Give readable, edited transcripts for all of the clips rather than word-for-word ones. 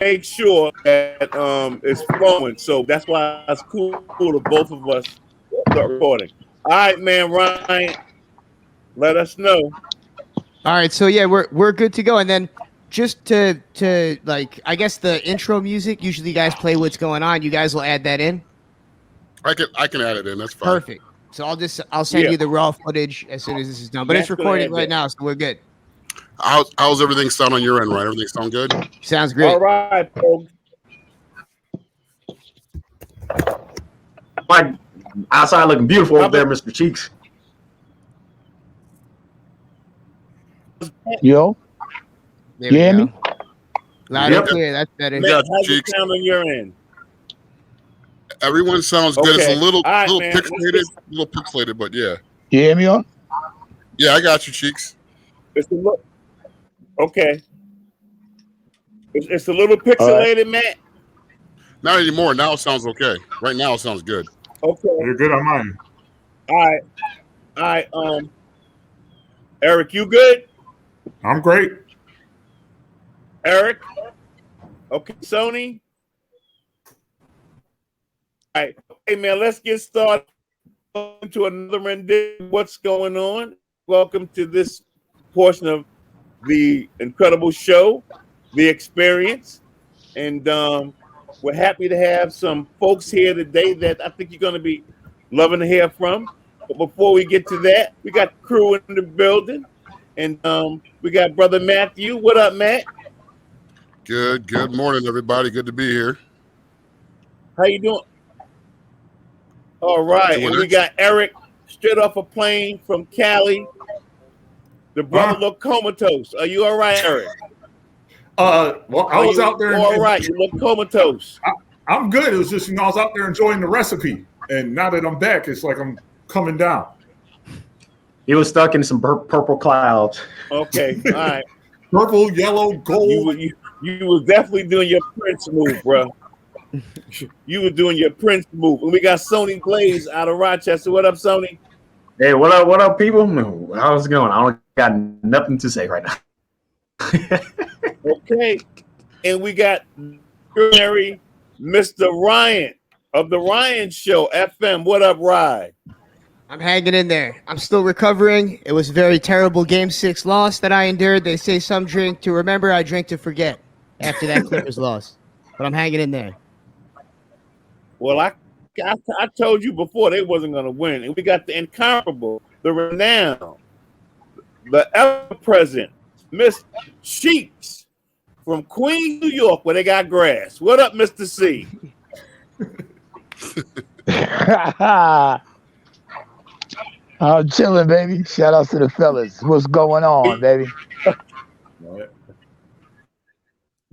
make sure that it's flowing. So that's why it's cool to both of us start recording. All right, man, Ryan, let us know. All right, so yeah, we're good to go. And then just to like, I guess the intro music. Usually, you guys play what's going on. You guys will add that in. I can add it in. That's fine. Perfect. So I'll send Yeah, you the raw footage as soon as this is done. But it's Matt's gonna recording add right that. now, so we're good. How's everything sound on your end, Ryan? Everything sound good? Sounds All great. right, folks. Like outside looking beautiful How over there, about Mr. Cheeks. Yo, There you we hear go. me? Loud and Yep. clear. That's better. We Matt? got you, How's it Cheeks. sound on your end? Everyone sounds good. It's a Okay. little All right, little man. pixelated, but yeah. You hear me on? Yeah, I got you, Cheeks. It's a little okay. It's a little All right. pixelated, Matt. Not anymore. Now it sounds okay. Right now it sounds good. Okay. You're good on mine. All right. All right. Eric, you good? I'm great. Eric. Okay. Sony. All right. Hey, man. Let's get started to another rendition. What's going on? Welcome to this portion of the incredible show, The Experience, and we're happy to have some folks here today that I think you're going to be loving to hear from. But before we get to that, we got the crew in the building, and we got Brother Matthew. What up, Matt? Good morning, everybody. Good to be here. How you doing? All right, Doing and we got Eric straight off a plane from Cali. The brother look comatose. Are you all right, Eric? Well, I was out there. All right, you look comatose. I'm good. It was just, I was out there enjoying the recipe. And now that I'm back, it's like I'm coming down. He was stuck in some purple clouds. Okay, all right. Purple, yellow, gold. You was definitely doing your Prince move, bro. You were doing your Prince move. And we got Sony Blaze out of Rochester. What up, Sony? Hey, what up, people? How's it going? I don't got nothing to say right now. Okay. And we got Mr. Ryan of the Ryan Show FM. What up, Ryan? I'm hanging in there. I'm still recovering. It was a very terrible Game 6 loss that I endured. They say some drink to remember, I drink to forget after that Clippers loss. But I'm hanging in there. Well, I told you before they wasn't going to win. And we got the incomparable, the renowned, the ever-present Miss Cheeks from Queens, New York, where they got grass. What up, Mr. C? I'm chilling, baby. Shout out to the fellas. What's going on, baby?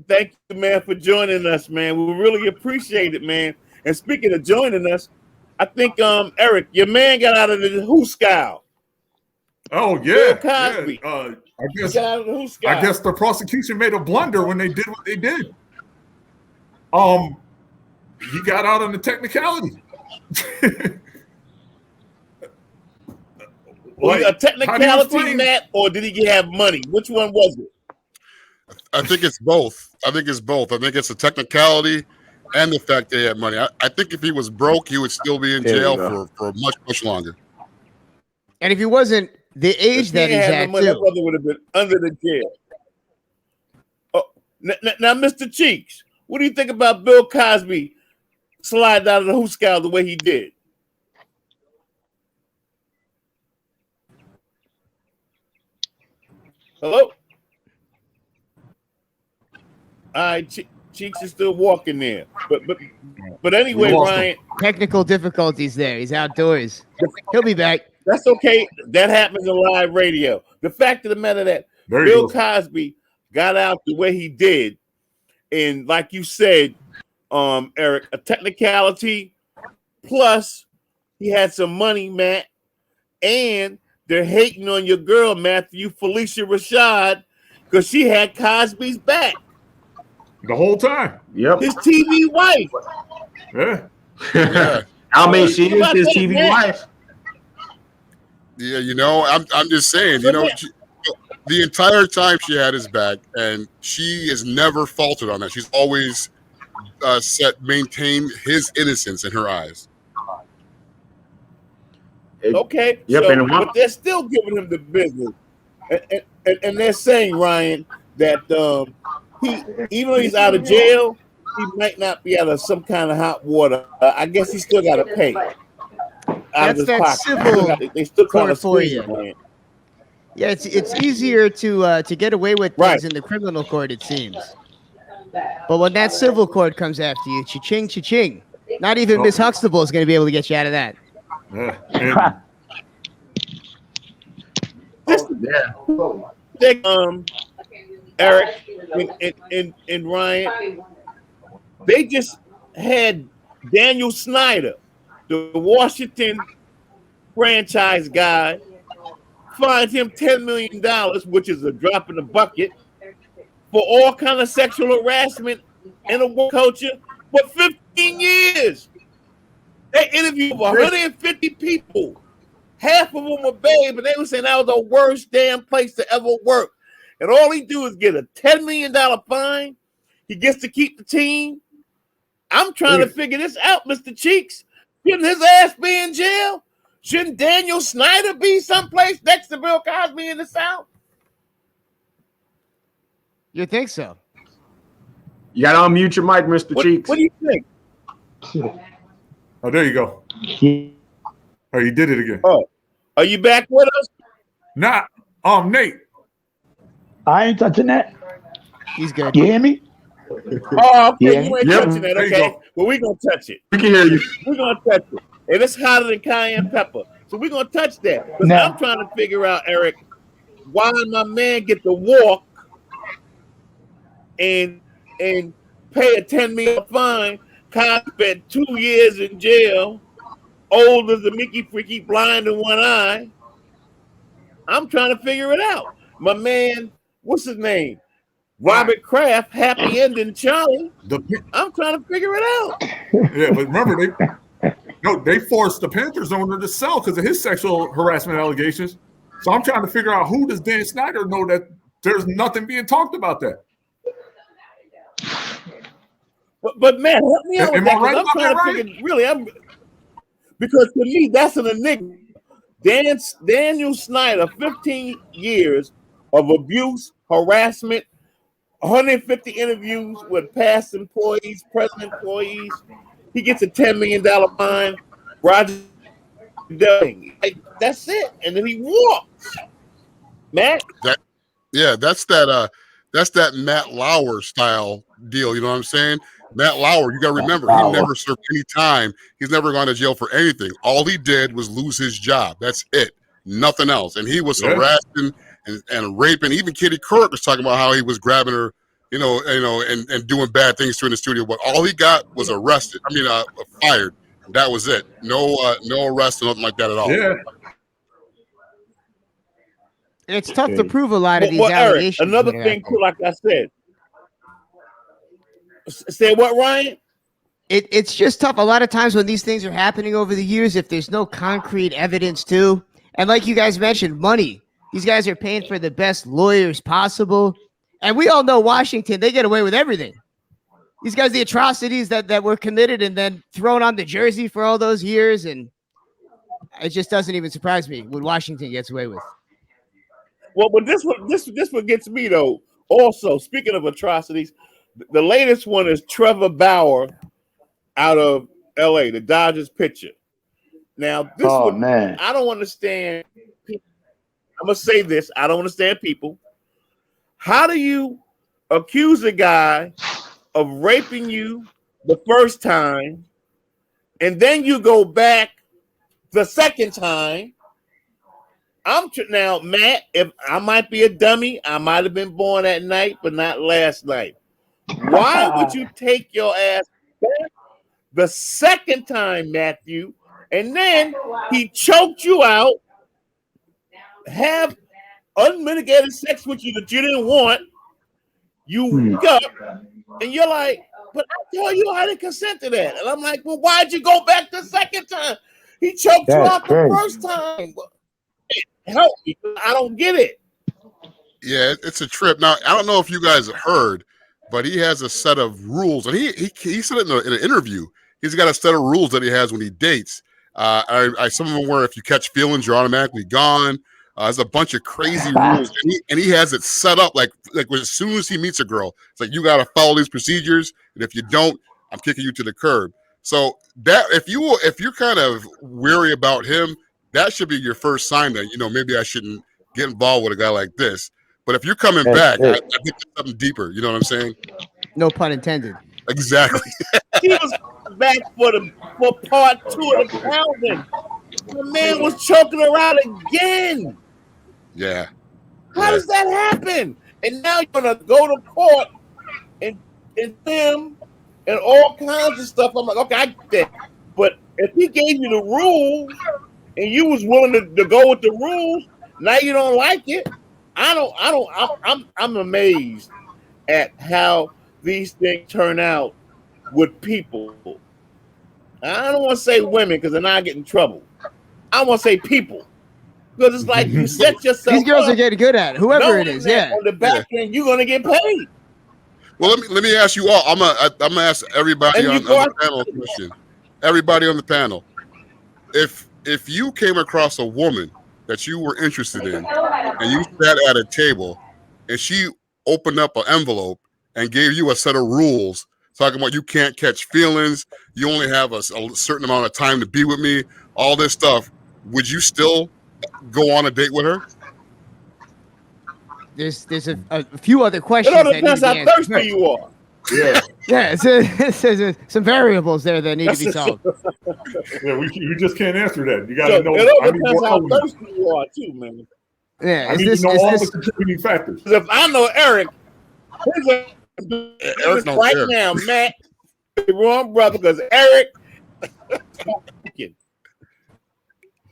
Thank you, man, for joining us, man. We really appreciate it, man. And speaking of joining us, I think Eric, your man got out of the hooscow. Oh, yeah. Bill Cosby. Yeah. He got out of the hooscow. I guess the prosecution made a blunder when they did what they did. He got out on the technicality. Was it a technicality, explain- Matt, or did he have money? Which one was it? I think it's both. I think it's a technicality and the fact they had money. I think if he was broke, he would still be in There you jail go. for much longer. And if he wasn't the age If that he he's had at, the money, that too. brother would have been under the jail. Oh, now, Mr. Cheeks, what do you think about Bill Cosby sliding out of the hooscow the way he did? Hello? All right, Cheeks is still walking there. But anyway, Ryan, Technical difficulties there. He's outdoors. He'll be back. that's okay. That happens in live radio. The fact of the matter that There you Bill go. Cosby got out the way he did, and like you said, Eric, a technicality plus he had some money, Matt, and they're hating on your girl, Matthew, Felicia Rashad, because she had Cosby's back. The whole time. Yep. His TV wife. Yeah. Yeah. I mean, she What is about his that, TV man? wife. Yeah, I'm just saying, So, the entire time she had his back, and she has never faltered on that. She's always maintained his innocence in her eyes. Okay, Yep, so and but they're still giving him the business, and they're saying, Ryan, that he, even though he's out of jail, he might not be out of some kind of hot water. I guess he still got to pay out of That's his that pocket. civil They still trying to court for squeeze you. him, man. Yeah, it's easier to get away with things Right. in the criminal court, it seems. But when that civil court comes after you, cha-ching, cha-ching. Not even Miss Huxtable is going to be able to get you out of that. Yeah. Eric and Ryan, they just had Daniel Snyder, the Washington franchise guy, fined him $10 million, which is a drop in the bucket, for all kind of sexual harassment in a work culture for 15 years. They interviewed over 150 people. Half of them were babes, and they were saying that was the worst damn place to ever work. And all he do is get a $10 million fine. He gets to keep the team. I'm trying to figure this out, Mr. Cheeks. Shouldn't his ass be in jail? Shouldn't Daniel Snyder be someplace next to Bill Cosby in the South? You think so? You got to unmute your mic, Mr. Cheeks. What do you think? Oh, there you go. Oh, you did it again. Oh, are you back with us? Nah, Nate. I ain't touching that. He's good. You hear me? Oh, okay, Yeah. you ain't Yep. touching that, There you okay? go. Well, we're going to touch it. We can hear you. We're going to touch it. And it's hotter than cayenne pepper. So we're going to touch that. Because Now- I'm trying to figure out, Eric, why my man get to walk and pay a $10 million fine. Cosby spent 2 years in jail, old as a Mickey Freaky, blind in one eye. I'm trying to figure it out. My man, what's his name? Robert Kraft, happy ending Charlie. I'm trying to figure it out. Yeah, but remember, they forced the Panthers owner to sell because of his sexual harassment allegations. So I'm trying to figure out, who does Dan Snyder know that there's nothing being talked about that? But man, help me out with Am I that. 'Cause right I'm about trying that, to figure, really, because to me, that's an enigma. Daniel Snyder, 15 years of abuse, harassment, 150 interviews with past employees, present employees. He gets a $10 million fine. Roger Dunning. That's it. And then he walks. Matt? That's that Matt Lauer style deal. You know what I'm saying? Matt Lauer, you got to remember, he never served any time. He's never gone to jail for anything. All he did was lose his job. That's it. Nothing else. And he was harassing and raping. Even Kitty Couric was talking about how he was grabbing her, and doing bad things to her in the studio. But all he got was arrested. Fired. That was it. No arrest or nothing like that at all. Yeah. It's tough to prove a lot of these Eric, allegations. another thing too, like I said. Say what, Ryan? It's just tough. A lot of times when these things are happening over the years, if there's no concrete evidence too, and like you guys mentioned, money. These guys are paying for the best lawyers possible. And we all know Washington, they get away with everything. These guys, the atrocities that were committed and then thrown on the jersey for all those years. And it just doesn't even surprise me what Washington gets away with. Well, but this one gets me though. Also, speaking of atrocities, the latest one is Trevor Bauer out of LA, the Dodgers pitcher. Now, this one, man. I don't understand. I'm gonna say this. I don't understand people. How do you accuse a guy of raping you the first time, and then you go back the second time? Now, Matt, if I might be a dummy, I might have been born at night, but not last night. Why would you take your ass back the second time, Matthew, and then he choked you out, have unmitigated sex with you that you didn't want, you wake up, and you're like, but I told you I didn't consent to that. And I'm like, well, why'd you go back the second time? He choked you out the first time. Help me. I don't get it. Yeah, it's a trip. Now, I don't know if you guys heard, but he has a set of rules, and he said it in an interview. He's got a set of rules that he has when he dates. Some of them were if you catch feelings, you're automatically gone. There's a bunch of crazy rules, and he has it set up like as soon as he meets a girl, it's like you got to follow these procedures, and if you don't, I'm kicking you to the curb. So that if you're kind of weary about him, that should be your first sign that maybe I shouldn't get involved with a guy like this. But if you're coming back, I think there's something deeper. You know what I'm saying? No pun intended. Exactly. He was back for part 2 of the pounding. The man was choking her out again. Yeah. How does that happen? And now you're gonna go to court and them and all kinds of stuff. I'm like, okay, I get that. But if he gave you the rules and you was willing to go with the rules, now you don't like it. I'm amazed at how these things turn out with people. I don't want to say women because then I get in trouble. I want to say people. Because it's like you set yourself These girls up, are getting good at it. Whoever it is, yeah. On the back end, you're gonna get paid. Well, let me ask you all. I'm gonna ask everybody on the panel a question. Everybody on the panel, if you came across a woman that you were interested in, and you sat at a table, and she opened up an envelope and gave you a set of rules, talking about you can't catch feelings, you only have a certain amount of time to be with me, all this stuff, would you still go on a date with her? There's a few other questions. It all depends how thirsty you are. Yeah. Yeah, there's some variables there that need to be solved. Yeah, we just can't answer that. You got to know. It all depends how thirsty you are too, man. Yeah, I need to know all the contributing factors. If I know Eric, Eric don't right care. now, Matt, you're wrong, brother, because Eric.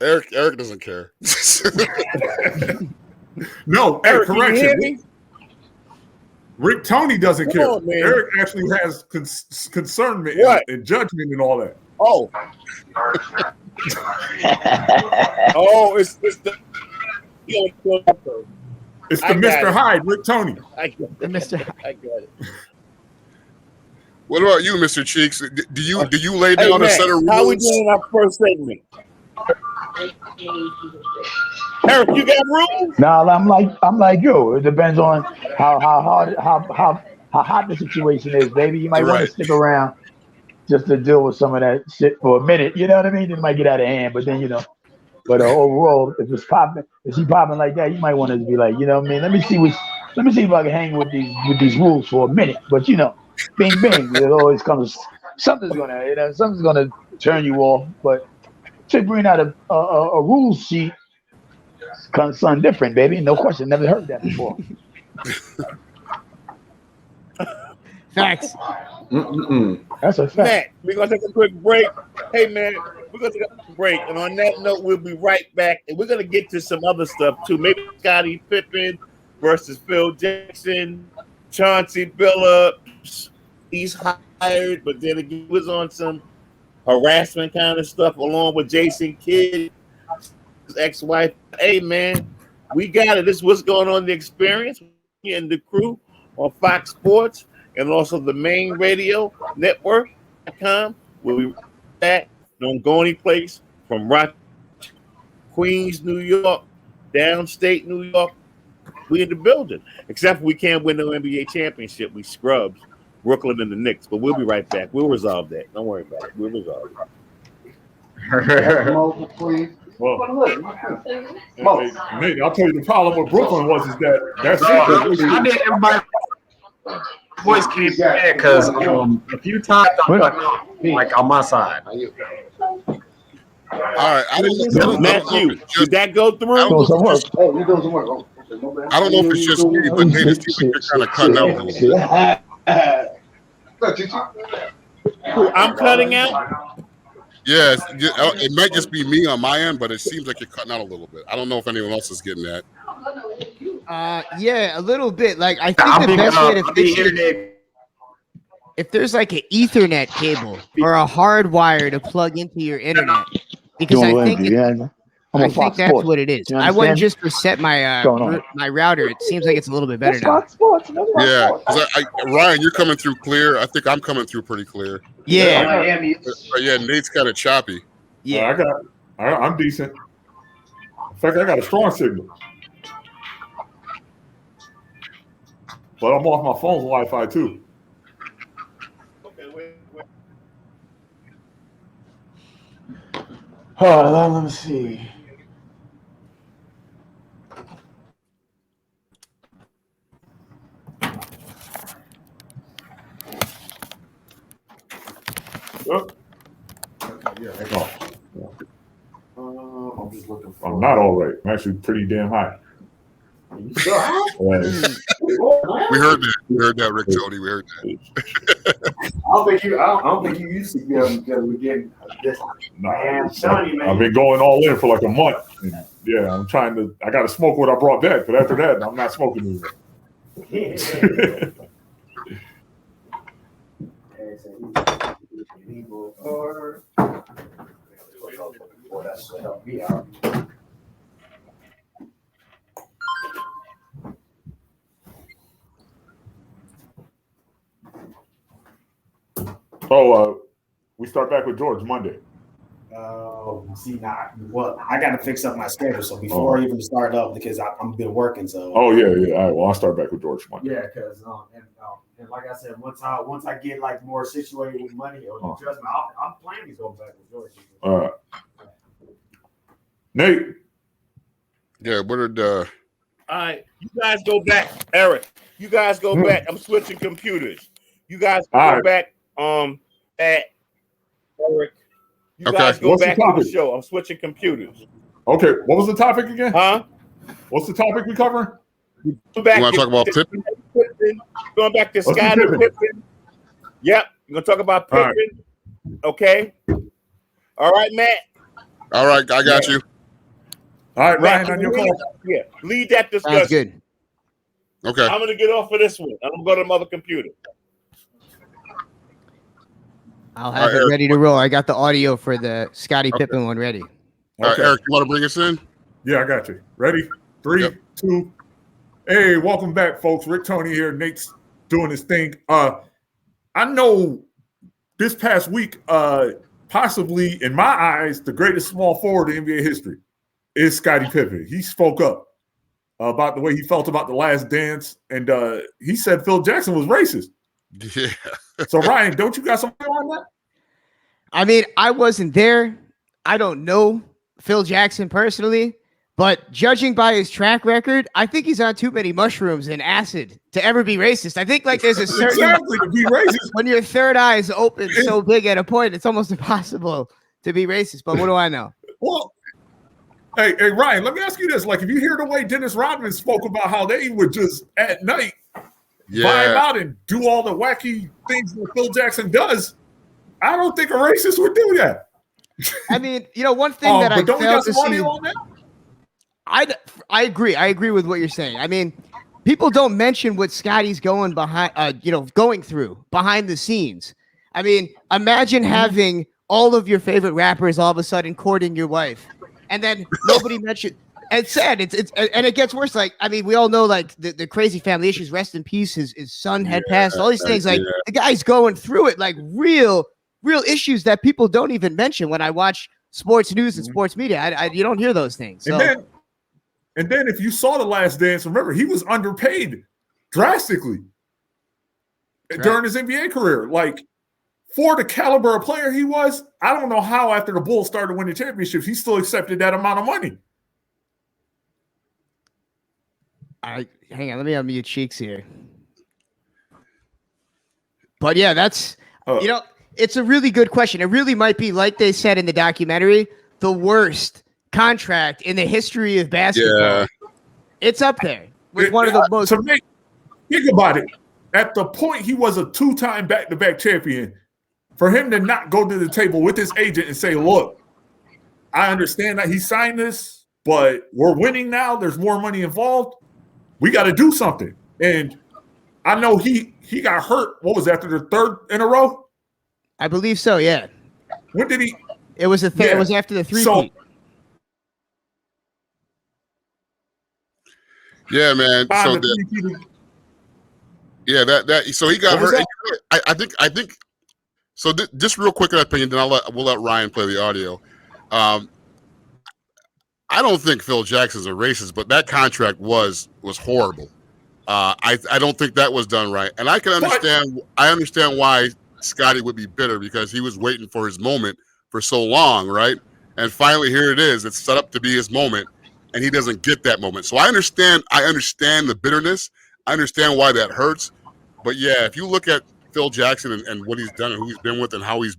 Eric doesn't care. No, Eric, correction. Rick Tony doesn't care. On, Eric actually has concernment and judgment and all that. Oh. Oh, it's the it's the Mr. Hyde, Rick Tony. I get it. Mr. Hyde. I get it. What about you, Mr. Cheeks? Do you lay down a set of rules? How we doing our first segment? Eric, you got rules? No, I'm like you. It depends on how hot the situation is, baby. You might want to stick around just to deal with some of that shit for a minute. You know what I mean? It might get out of hand, but then but overall, if it's popping, if she popping like that, you might want to be like, you know what I mean? Let me see if I can hang with these rules for a minute. But bing bing, it always comes. Something's gonna turn you off. But to bring out a rules sheet, it's something different, baby. No question. Never heard that before. Facts. That's a fact. Matt, we're gonna take a quick break. Hey man, we're gonna take a quick break, and on that note, we'll be right back, and we're gonna get to some other stuff too. Maybe Scottie Pippen versus Phil Jackson, Chauncey Billups. He's hired, but then he was on some harassment kind of stuff along with Jason Kidd, his ex-wife. Hey man, we got it. This is what's going on in The Experience and the crew on Fox Sports and also the main radio network.com. We'll be back on Goin Place from Queens, New York, downstate New York. We in the building. Except we can't win no NBA championship. We scrubs. Brooklyn and the Knicks, but we'll be right back. We'll resolve that. Don't worry about it. We'll resolve it. Nate, I'll tell you the problem with Brooklyn was that's it. I did everybody voice came in because a few times I'm like on my side. All right, I don't Matthew, did that go through? I don't know if it's just me, but Nate, it seems like you're kind of cutting out a little bit. I'm cutting out. Yes, it might just be me on my end, but it seems like you're cutting out a little bit. I don't know if anyone else is getting that. Yeah, a little bit. Like I think the best way to fix it, if there's like an Ethernet cable or a hard wire to plug into your internet, because I think I think that's Sports. what it is. You I wouldn't understand? just reset my my router. It seems like it's a little bit better That's now. Fox Sports. That's Fox Yeah, Sports. 'cause Ryan, you're coming through clear. I think I'm coming through pretty clear. Yeah, Miami. But yeah, Nate's kind of choppy. yeah. I'm decent. In fact, I got a strong signal. But I'm off my phone's Wi-Fi too. Okay, wait. Let me see. Oh, Yeah, I'm just looking for. I'm not all right. I'm actually pretty damn high. You still out? We heard that. We heard that, Rick Tony. We heard that. I don't think you used to be able to get this. Nah, Man, I'm telling you, man. I've been going all in for like a month. And yeah, I got to smoke what I brought back. But after that, I'm not smoking anymore. That's to help me out. We start back with George Monday. See now, well, I got to fix up my schedule. So before I even start up, because I'm been working. So Oh yeah. All right. Well, I'll start back with George Monday. yeah, because and like I said, once I get like more situated with money or adjustment, I'm planning to go back with George. All right. Nate. Yeah, what did All right, you guys go back, Eric. You guys go back. I'm switching computers. You guys go All right. back. At Eric. You Okay. guys go What's the back to topic? the show. I'm switching computers. Okay. What was the topic again? Huh? What's the topic we covering? Go back You wanna talk about Pippen? Going back to Let's do Scottie Pippen. Pippen. Yep. We're gonna talk about All Pippen. Okay. All right, Matt. all right, I got you. All right, Matt, Ryan, on your call. Yeah. Lead that Sounds discussion. good. Okay. I'm gonna get off of this one. I'm gonna go to my other computer. I'll All have right, it Eric. ready to roll. I got the audio for the Scottie Okay. Pippen one ready. All right, Okay. Eric, you want to bring us in? Yeah, I got you. Ready? 3, Yep. 2. Hey, welcome back, folks. Rick Tony here. Nate's doing his thing. I know this past week, possibly in my eyes, the greatest small forward in NBA history is Scottie Pippen. He spoke up about the way he felt about the Last Dance, and he said Phil Jackson was racist. Yeah. So, Ryan, don't you got something on that? I mean, I wasn't there. I don't know Phil Jackson personally, but judging by his track record, I think he's on too many mushrooms and acid to ever be racist. I think like there's a certain Exactly, to be racist. when your third eye is open so big at a point, it's almost impossible to be racist. But what do I know? Well, hey, Ryan, let me ask you this. Like, if you hear the way Dennis Rodman spoke about how they would just at night vibe Yeah. out and do all the wacky things that Phil Jackson does, I don't think a racist would do that. I mean, you know, one thing that I but don't we failed got to some see. audio on that? I agree. I agree with what you're saying. I mean, people don't mention what Scotty's going behind, going through behind the scenes. I mean, imagine having all of your favorite rappers all of a sudden courting your wife, and then nobody mentioned. It's sad. It's and it gets worse. Like, I mean, we all know like the crazy family issues. Rest in peace. His son had passed. All these things. Like the guy's going through it. Like real issues that people don't even mention when I watch sports news and sports media. You don't hear those things. So. And then if you saw The Last Dance, remember he was underpaid drastically during his NBA career. Like, for the caliber of player he was, I don't know how after the Bulls started winning championships, he still accepted that amount of money. Hang on, let me unmute Cheeks here. But yeah, that's it's a really good question. It really might be, like they said in the documentary, the worst contract in the history of basketball. Yeah. It's up there with one of the most. So think about it. At the point he was a 2-time back-to-back champion, for him to not go to the table with his agent and say, look, I understand that he signed this, but we're winning now. There's more money involved. We got to do something. And I know he got hurt. What was after the third in a row? I believe so. Yeah. When did he? It was It was after the 3-peat. Yeah, man. Find So the 3 feet. yeah, that so he got What was hurt. that? I think so. Just real quick in opinion, then we'll let Ryan play the audio. I don't think Phil Jackson's a racist, but that contract was horrible. I don't think that was done right, and I can understand. I understand why Scotty would be bitter because he was waiting for his moment for so long, right? And finally, here it is. It's set up to be his moment, and he doesn't get that moment. So I understand. I understand the bitterness. I understand why that hurts. But yeah, if you look at Phil Jackson and what he's done and who he's been with and how he's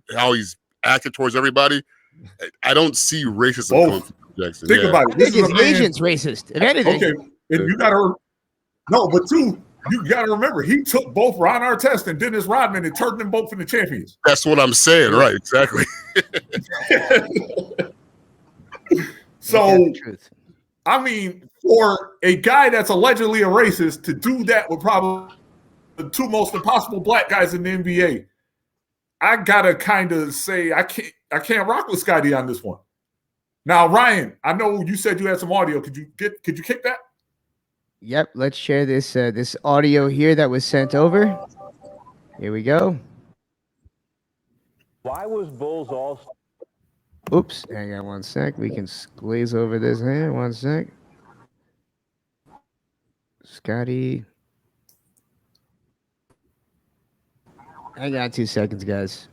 acted towards everybody, I don't see racism coming from Phil Jackson. Think about I it. This think is his a man. agent's racist. If anything. Okay, and you gotta but two, you gotta remember he took both Ron Artest and Dennis Rodman and turned them both into champions. That's what I'm saying, right? Exactly. So, I mean, for a guy that's allegedly a racist to do that with probably the 2 most impossible black guys in the NBA, I gotta kind of say I can't rock with Scotty on this one. Now, Ryan, I know you said you had some audio. Could you kick that? Yep, let's share this this audio here that was sent over. Here we go. Why was Bulls all? Oops, hang on one sec. We can glaze over this here. One sec. Scotty. Hang on 2 seconds, guys.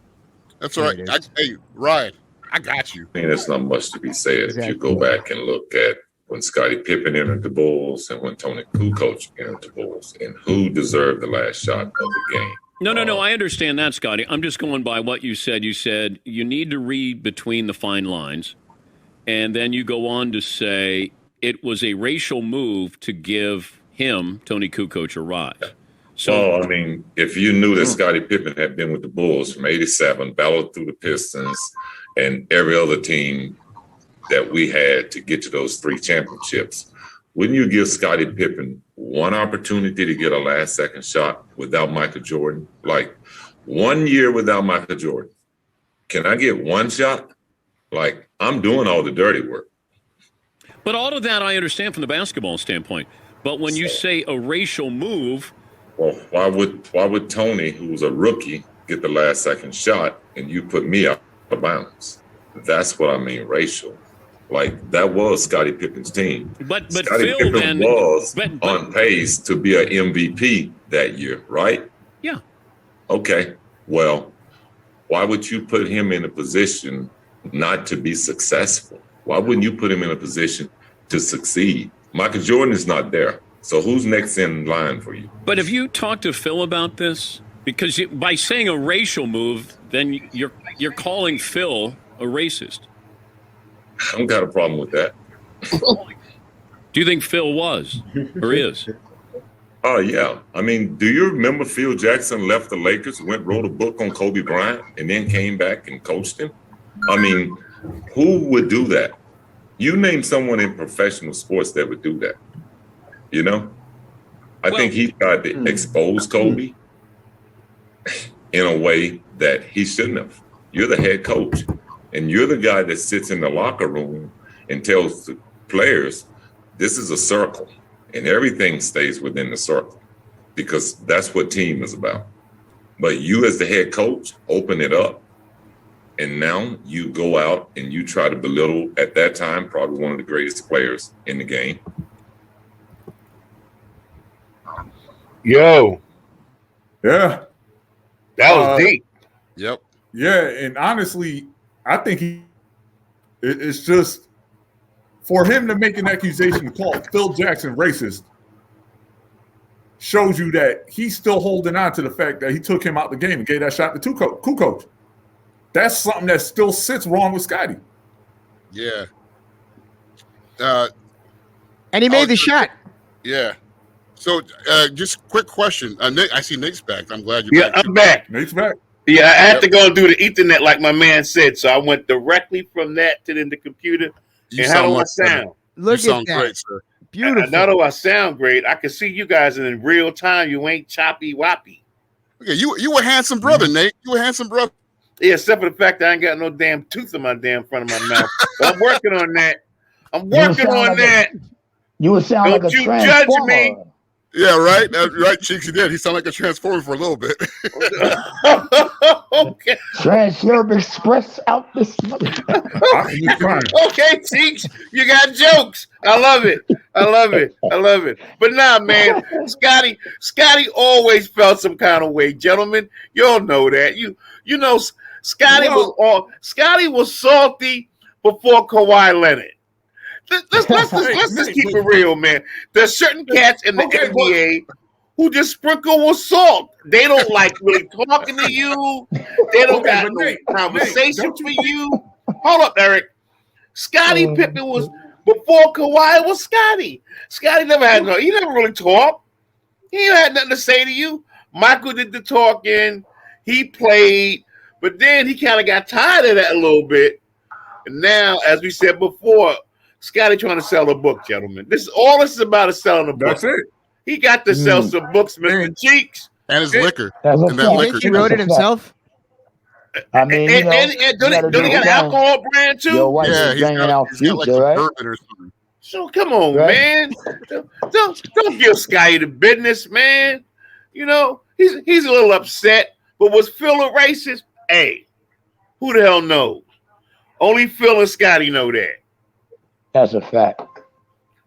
That's all right. Hey, Ryan, I got you. I mean, there's not much to be said Exactly. if you go back and look at when Scottie Pippen entered the Bulls and when Tony Kukoc entered the Bulls and who deserved the last shot of the game. No. I understand that, Scotty. I'm just going by what you said. You said you need to read between the fine lines. And then you go on to say it was a racial move to give him, Tony Kukoc, a ride. So, I mean, if you knew that Scottie Pippen had been with the Bulls from 87, battled through the Pistons and every other team that we had to get to those 3 championships, wouldn't you give Scottie Pippen one opportunity to get a last-second shot without Michael Jordan? Like, 1 year without Michael Jordan. Can I get one shot? Like, I'm doing all the dirty work. but all of that I understand from the basketball standpoint. But when you say a racial move, well, why would Tony, who was a rookie, get the last-second shot and you put me out of bounds? That's what I mean, racial. Like, that was Scottie Pippen's team. But Scottie Phil Pippen then was on pace to be an MVP that year, right? Yeah. Okay. Well, why would you put him in a position not to be successful? Why wouldn't you put him in a position to succeed? Michael Jordan is not there. So who's next in line for you? But have you talked to Phil about this? Because by saying a racial move, then you're calling Phil a racist. I don't got a problem with that. Do you think Phil was or is? Oh, yeah. I mean, do you remember Phil Jackson left the Lakers, wrote a book on Kobe Bryant, and then came back and coached him? I mean, who would do that? You name someone in professional sports that would do that. You know? I think he tried to expose Kobe in a way that he shouldn't have. You're the head coach, and you're the guy that sits in the locker room and tells the players, this is a circle, and everything stays within the circle because that's what team is about. But you as the head coach, open it up, and now you go out and you try to belittle, at that time, probably one of the greatest players in the game. Yo. Yeah. That was deep. Yep. Yeah, and honestly, I think it's just for him to make an accusation called Phil Jackson racist shows you that he's still holding on to the fact that he took him out the game and gave that shot to Kukoc. That's something that still sits wrong with Scotty. Yeah. And he made the shot. Yeah. So, just quick question. Nick, I see Nick's back. I'm glad you're back. Yeah, I'm back. Nate's back. Yeah, I had to go and do the Ethernet like my man said, so I went directly from that to the computer. You and how do I much better. sound? Look You at sound that. great, sir. Beautiful. Not only I sound great, I can see you guys in real time. You ain't choppy woppy. Okay, you a handsome brother, Nate. You a handsome brother. Yeah, except for the fact that I ain't got no damn tooth in my damn front of my mouth. But I'm working on that. I'm working on that. You You would sound Don't like a you judge transformer. me. Yeah, right. Right, Cheeks. He did. He sounded like a transformer for a little bit. Okay. Trans-Europe Express out this. Optimus Prime. Okay, Cheeks, you got jokes. I love it. I love it. I love it. But nah, man, Scotty always felt some kind of way, gentlemen. You all know that. You know, Scotty was salty before Kawhi Leonard. Let's just keep it real, man. There's certain cats in the NBA who just sprinkle with salt. They don't like really talking to you. They don't got no conversation for you. Hold up, Eric. Scottie Pippen was before Kawhi was Scotty. Scotty never had he never really talked. He had nothing to say to you. Michael did the talking. He played, but then he kind of got tired of that a little bit. And now, as we said before, Scotty trying to sell a book, gentlemen. This is about is selling a book. That's it. He got to sell some books, Mr. Cheeks. And his liquor. That's And that You liquor. think he wrote it himself? I mean, you know, And don't he got an alcohol brand too? your wife Yeah, is he's bringing got, out he's got like future, some right? bourbon or something. So come on, Right. man. Don't give Scotty the business, man. You know, he's a little upset, but was Phil a racist? Hey, who the hell knows? Only Phil and Scotty know that. That's a fact.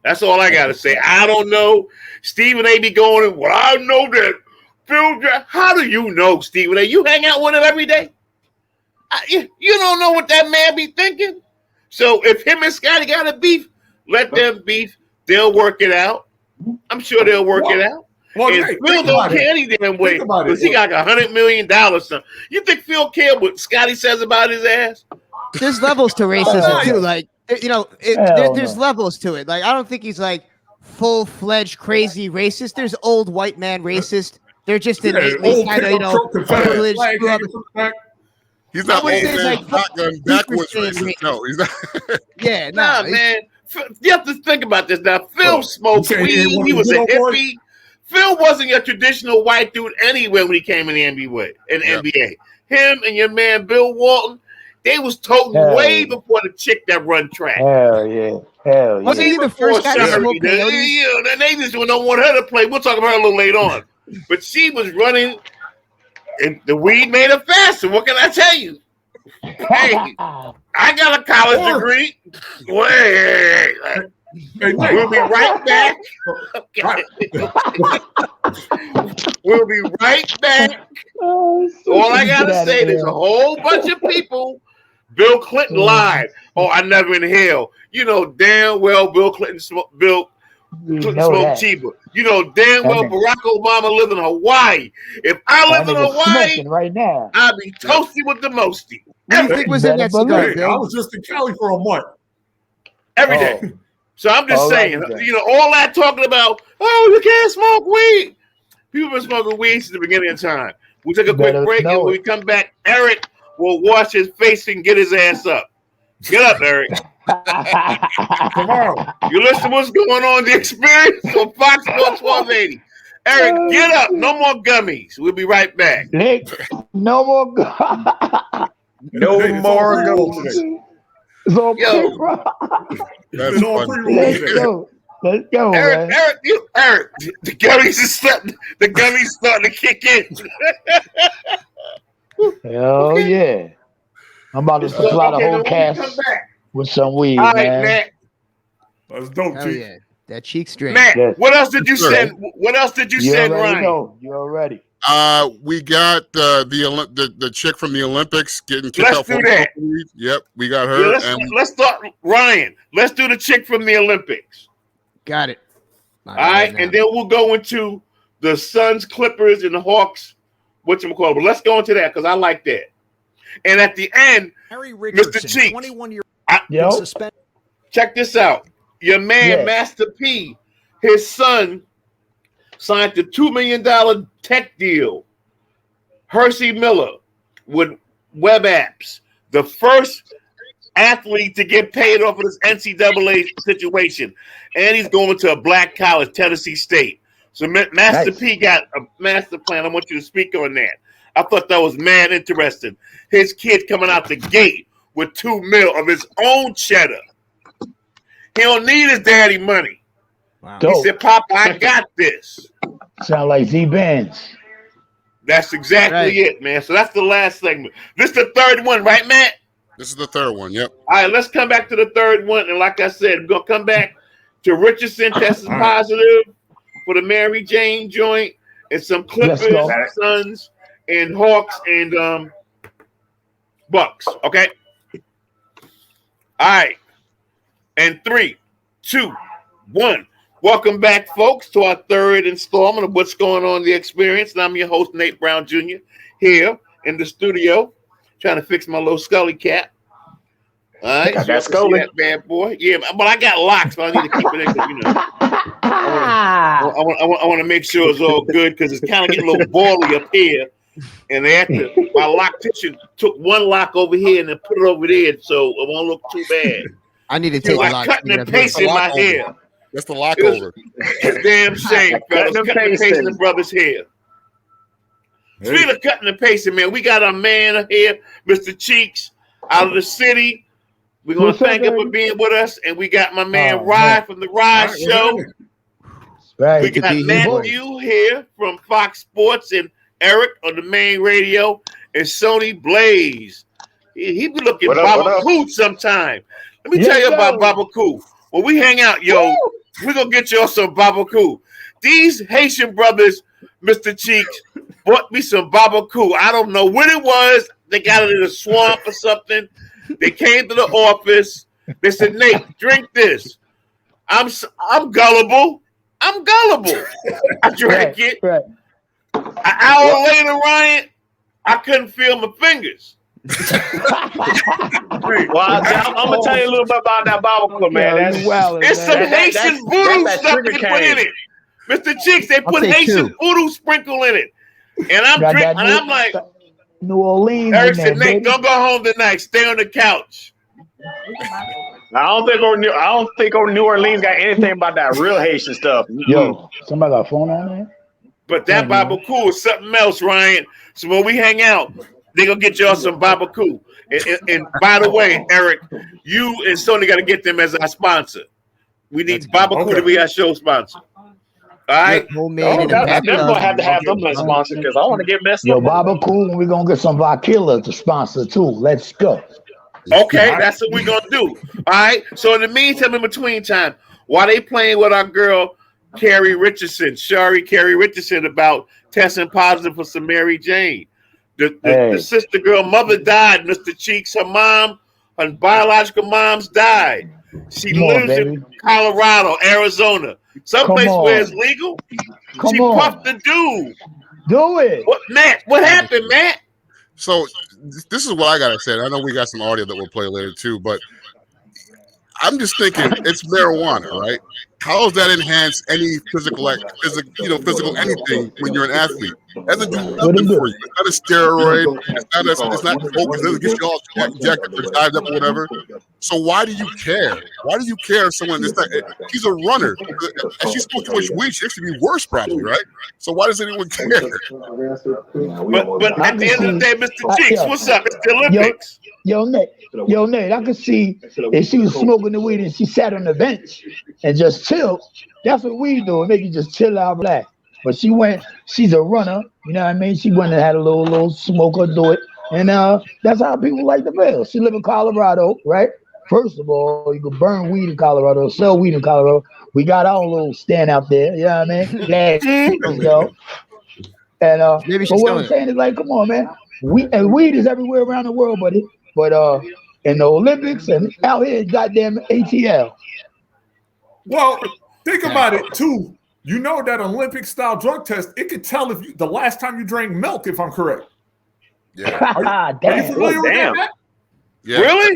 That's all I gotta say. I don't know. Stephen A. be going, well, I know that Phil. How do you know, Stephen A.? You hang out with him every day. You don't know what that man be thinking. So if him and Scotty got a beef, let them beef. They'll work it out. I'm sure they'll work it out. Well, And hey, Phil don't care any damn way because he got $100 million. Something. You think Phil care what Scotty says about his ass? There's levels to racism too. Like there's no. levels to it. Like I don't think he's like full-fledged crazy racist. There's old white man racist. They're just innately kind of privileged. He's not old I wouldn't say man, it's like shotgun, backwards super racist. No, he's not. Yeah, Nah, man. You have to think about this now. Phil smoked weed. He was a hippie. Phil wasn't a traditional white dude anyway when he came in the NBA. Him and your man Bill Walton, they was toting way before the chick that run track. Hell yeah. Hell Wasn't yeah. he the first guy to smoke peyotes? Yeah, they just don't want her to play. We'll talk about her a little later on. But she was running, and the weed made her faster. What can I tell you? Hey, I got a college degree. Wait. We'll be right back. Okay. We'll be right back. All I gotta say, there's a whole bunch of people. Bill Clinton lied. Oh, I never inhaled. You know damn well Bill Clinton smoked cheaper. You know damn well Barack Obama lived in Hawaii. If I lived in Hawaii right now, I'd be toasty with the mosty. What do you think was in that cigar, I Bill? was just in Cali for a month. Every day. So I'm just saying, right. you know, all that talking about, oh, you can't smoke weed. People been smoking weed since the beginning of time. We'll take a quick break, and when we come back, Eric will wash his face and get his ass up. Get up, Eric. Tomorrow. You listen to what's going on, the experience on Fox Sports 1280. Eric, get up. No more gummies. We'll be right back. No more. No more goals. So That's funny. Let's go, Eric, man. Eric, the gummies starting to kick in. Hell yeah. I'm about to supply the whole cast with some weed, All right, man. Matt. That's dope, Hell Chief. yeah. That cheeks drink. Matt, Yes. what else did you send? What else did you send, Ryan? You already. We got the chick from the Olympics getting kicked Let's out do for that. Yep, we got her. Yeah, let's start, Ryan. Let's do the chick from the Olympics. Got it. All right, and then we'll go into the Suns, Clippers, and the Hawks. Whatchamacallit. But let's go into that because I like that. And at the end, Mr. Cheeks, 21-year-old suspended. Check this out. Your man, Master P, his son, signed the $2 million tech deal. Hersey Miller with web apps, the first athlete to get paid off of this NCAA situation. And he's going to a black college, Tennessee State. So Master P got a master plan. I want you to speak on that. I thought that was mad interesting. His kid coming out the gate with $2 million of his own cheddar. He don't need his daddy money. Wow. He said, "Papa, I got this." Sound like Z-Bands. That's exactly it, man. So that's the last segment. This is the third one, right, Matt? This is the third one. Yep. All right, let's come back to the third one. And like I said, we're going to come back to Richardson tested positive for the Mary Jane joint and some Clippers, Suns, and Hawks and Bucks. Okay? All right. And 3, 2, 1. Welcome back, folks, to our third installment of What's Going On in the Experience. And I'm your host, Nate Brown Jr., here in the studio, trying to fix my little Scully cap. All right, got that Scully. that bad boy. Yeah, but I got locks, but I need to keep it in because, you know, I want to make sure it's all good because it's kind of getting a little bally up here. And they had to, my lock tissue took one lock over here and then put it over there, so it won't look too bad. I need to take like a lock. cutting and pasting my hair. That's the lock over. It's a damn shame, fellas. Cutting and pasting the brother's hair. Speaking of cutting and pasting, man, we got our man here, Mr. Cheeks, out of the city. We're going to thank him for being with us. And we got my man Rye from the Rye Show. Right. We got Matthew here from Fox Sports and Eric on the main radio and Sony Blaze. He be looking Baba Cool sometime. Let me tell you about Baba Cool. When we hang out, yo, we're going to get y'all some Baba Cool. These Haitian brothers, Mr. Cheeks, bought me some Baba Cool. I don't know what it was. They got it in a swamp or something. They came to the office. They said, "Nate, drink this." I'm gullible. I'm gullible. I drank it. Right. An hour later, Ryan, I couldn't feel my fingers. I'm gonna tell you a little bit about that Bible, man. It's some Haitian voodoo stuff they put in it. Mr. Cheeks, they put Haitian voodoo sprinkle in it. And I'm drinking, and I'm like, New Orleans. Eric said, "Nate, don't go home tonight. Stay on the couch." I don't think New Orleans got anything about that real Haitian stuff. Yo, somebody got a phone on there? But that Baba Cool is something else, Ryan. So when we hang out, they gonna get y'all some Baba Cool. And by the way, Eric, you and Sony got to get them as our sponsor. We need Baba Cool to be our show sponsor. All right. I'm definitely gonna have to have them as sponsor because I want to get messed up. Yo, Baba Cool, and we're gonna get some Vakila to sponsor too. Let's go. Okay, that's what we're gonna do. All right. So in the meantime, in between time, while they playing with our girl Carrie Richardson about testing positive for some Mary Jane. The sister girl mother died, Mr. Cheeks. Her biological mom's died. She lives in Colorado, Arizona. Someplace where it's legal. She puffed the dude. Do it. What happened, Matt? So this is what I gotta say. I know we got some audio that we'll play later too, but I'm just thinking it's marijuana, right? How does that enhance any physical anything when you're an athlete? It doesn't do nothing for you. It's not a steroid. It's not coke. It doesn't get you all jacked up or dived up or whatever. So why do you care? Why do you care if someone is not? She's a runner. If she smoked too much weed, she actually be worse probably, right? So why does anyone care? But at the end of the day, Mr. Cheeks, what's up? It's the Olympics. Yo, Nate, I could see if she was smoking the weed and she sat on the bench and just chilled. That's what we do. It make you just chill out, relax. But she's a runner, you know what I mean? She went and had a little smoke or do it. And that's how people like to feel. She live in Colorado, right? First of all, you can burn weed in Colorado, sell weed in Colorado. We got our little stand out there, you know what I mean? Let's go. And but what I'm saying is like, come on, man. Weed is everywhere around the world, buddy. But in the Olympics and out here, goddamn ATL. Well, think about it too. You know that Olympic-style drug test, it could tell if the last time you drank milk, if I'm correct. Yeah. Are you familiar with that? Yeah. Really?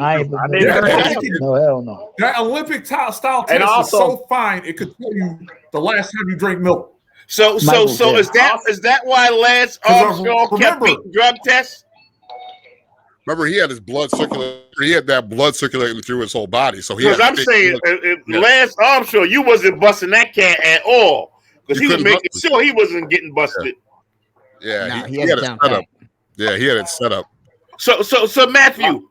No, hell no. That Olympic-style test is so fine, it could tell you the last time you drank milk. So is that why Lance Armstrong kept beating drug tests? Remember, he had his blood circulating. He had that blood circulating through his whole body. So because I'm saying, Lance Armstrong, you wasn't busting that cat at all because he was making sure he wasn't getting busted. Yeah, he had it set up. Yeah, he had it set up. So Matthew,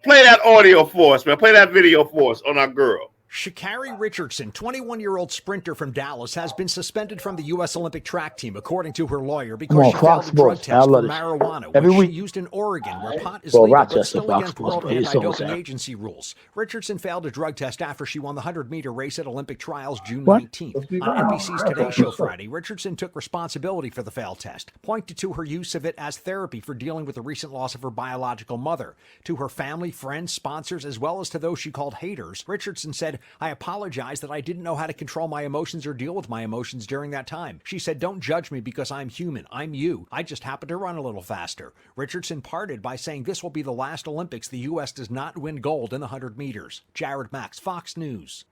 play that audio for us, man. Play that video for us on our girl. Sha'Carri Richardson, 21-year-old sprinter from Dallas, has been suspended from the U.S. Olympic track team, according to her lawyer, because she failed Fox a drug Sports. I test for love this. marijuana, Every which she week. used in Oregon, where pot is Well, legal, but Rochester still Fox against Sports, World but it's so Anti-Doping sad. Agency rules. Richardson failed a drug test after she won the 100-meter race at Olympic trials June What? 19th. On NBC's Today Show Friday, Richardson took responsibility for the failed test, pointed to her use of it as therapy for dealing with the recent loss of her biological mother. To her family, friends, sponsors, as well as to those she called haters, Richardson said, "I apologize that I didn't know how to control my emotions or deal with my emotions during that time." She said, "Don't judge me because I'm human. I'm you. I just happened to run a little faster." Richardson parted by saying this will be the last Olympics the U.S. does not win gold in the 100 meters. Jared Max, Fox News.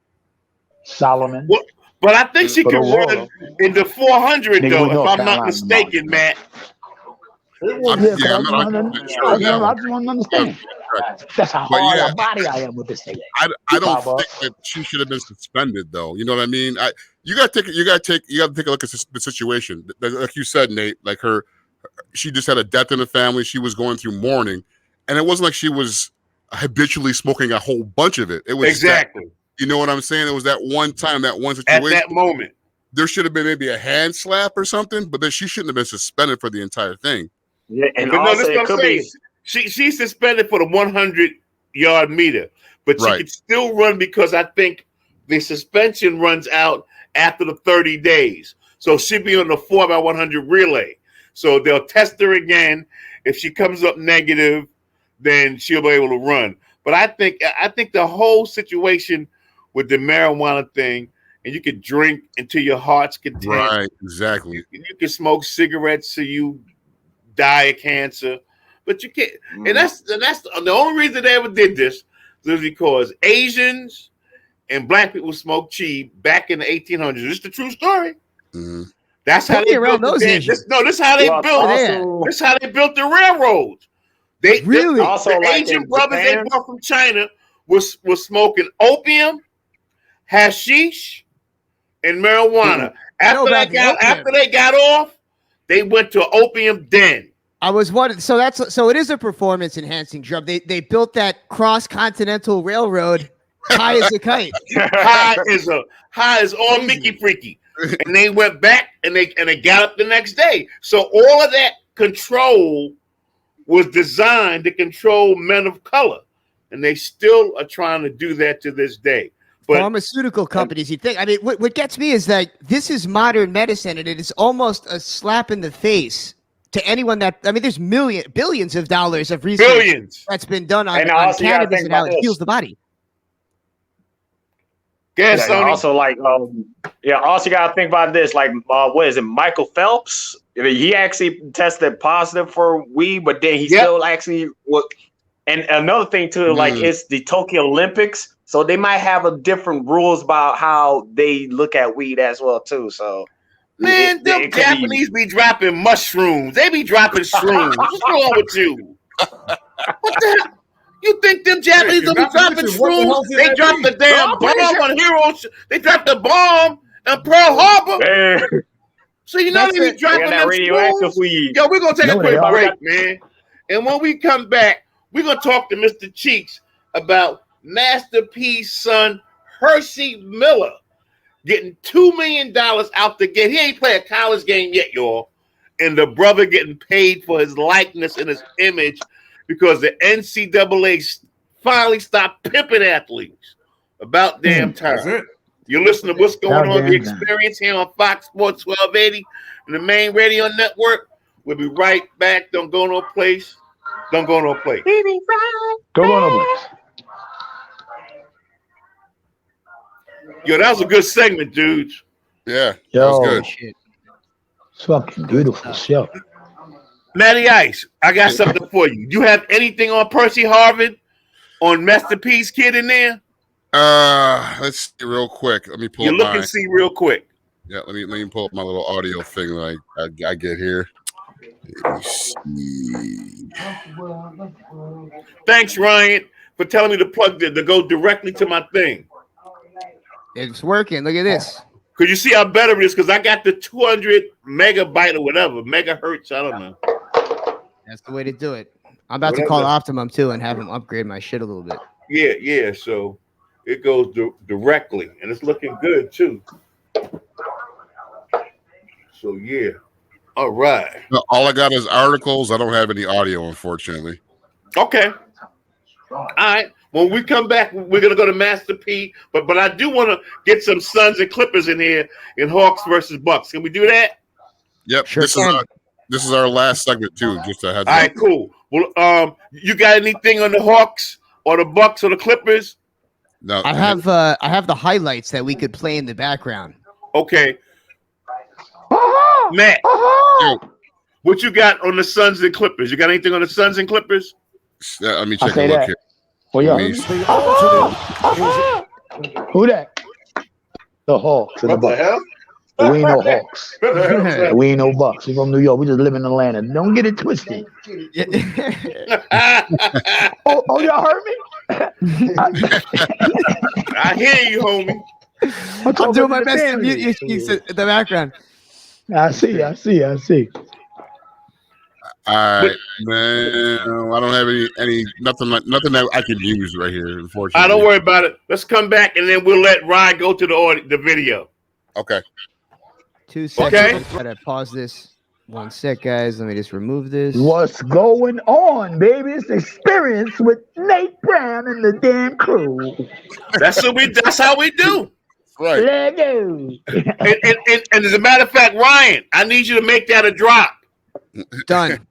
Solomon. Well, but I think she For the can world. run in the 400 Nigga, though, we if North I'm not Carolina mistaken, Matt. I'm Yeah, because not I just 100% sure. Yeah. want to understand. That's how But hard yeah, a body I am with this thing. I don't Bob, think that she should have been suspended, though. You know what I mean? You got to take a look at the situation. Like you said, Nate, like she just had a death in the family. She was going through mourning, and it wasn't like she was habitually smoking a whole bunch of it. It was Exactly. you know what I'm saying? It was that one time, that one situation. At that moment. There should have been maybe a hand slap or something, but then she shouldn't have been suspended for the entire thing. Yeah, and But no, also this is it what I'm could saying. be. She's suspended for the 100-yard meter, but she Right. can still run because I think the suspension runs out after the 30 days. So she'll be on the 4x100 relay. So they'll test her again. If she comes up negative, then she'll be able to run. But I think the whole situation with the marijuana thing, and you can drink until your heart's content. Right, exactly. You can smoke cigarettes so you die of cancer, but you can't. And that's the only reason they ever did this was because Asians and black people smoked cheap back in the 1800s. This is the true story. Mm-hmm. That's how Put me they around built those Asians. this is how they built. Also, This is how they built the railroads. They Really? Also, the like Asian in brothers Japan- they brought from China was smoking opium, hashish, and marijuana. After they got off, they went to opium den. I was wondering. So it is a performance enhancing drug. They built that cross-continental railroad high as a kite. high as all Crazy. Mickey Freaky. And they went back and they got up the next day. So all of that control was designed to control men of color. And they still are trying to do that to this day. But Pharmaceutical companies, you think? I mean, what gets me is that this is modern medicine, and it is almost a slap in the face to anyone that. I mean, there's billions of dollars of research that's been done on also you gotta cannabis think and how about it this. heals the body. Yes, Yeah, Sony. also, like, also you gotta think about this. Like, what is it, Michael Phelps? He actually tested positive for weed, but then he still actually And another thing too, like, it's the Tokyo Olympics, so they might have a different rules about how they look at weed as well too. So, man, them Japanese be dropping mushrooms. They be dropping shrooms. What's wrong with you? What the hell? You think them Japanese don't be dropping shrooms? They dropped the damn bomb on Hiroshima. They dropped the bomb on Pearl Harbor. So you know they be dropping them shrooms. Weed. Yo, we're gonna take a quick are. break, man. And when we come back, we're gonna talk to Mr. Cheeks about Master P's son Hershey Miller getting $2 million out the gate. He ain't played a college game yet, y'all. And the brother getting paid for his likeness and his image because the NCAA finally stopped pimping athletes. About damn time. That's it. You're listening to What's Going On, The Damn time. Experience here on Fox Sports 1280 and the main radio network. We'll be right back. Don't go no place. Don't go no place. Go on over. Yo, that was a good segment, dudes. Yeah, that Yo, was good. Shit. fucking beautiful show. Matty Ice, I got something for you. You have anything on Percy Harvin, on Master P's kid in there? Let's see real quick. Let me pull You up look my. and see real quick. Yeah, let me pull up my little audio thing that I get here. Let me see. Thanks, Ryan, for telling me to plug to go directly to my thing. It's working. Look at this. Because you see how better it is, because I got the 200 megabyte or whatever, megahertz, I don't know. That's the way to do it. I'm about to call Optimum too and have them upgrade my shit a little bit. Yeah, so It goes directly, and it's looking good too. So yeah. All right. No, all I got is articles. I don't have any audio, unfortunately. Okay. All right. When we come back, we're gonna go to Master P. But I do want to get some Suns and Clippers in here in Hawks versus Bucks. Can we do that? Yep. Sure This is our last segment too. Just a heads All right, up. cool. Well, you got anything on the Hawks or the Bucks or the Clippers? No, I have the highlights that we could play in the background. Okay. Matt, what you got on the Suns and Clippers? You got anything on the Suns and Clippers? Let me I check say a look that. here. Well, Let yeah. me- The alternate is Who that? The Hawks and the Bucks. hell? We ain't no Hawks. We ain't no Bucks. We from New York. We just live in Atlanta. Don't get it twisted. Oh, y'all heard me? I hear you, homie. I'm doing my best to mute you in the background. I see. All right, man. I don't have any nothing that I can use right here. Unfortunately, Don't worry about it. Let's come back and then we'll let Ryan go to the video. Okay. 2 seconds. Okay. Just gotta pause this. 1 sec, guys. Let me just remove this. What's going on, baby? It's Experience with Nate Brown and the damn crew. That's how we do. Right. Let go. And as a matter of fact, Ryan, I need you to make that a drop. Done.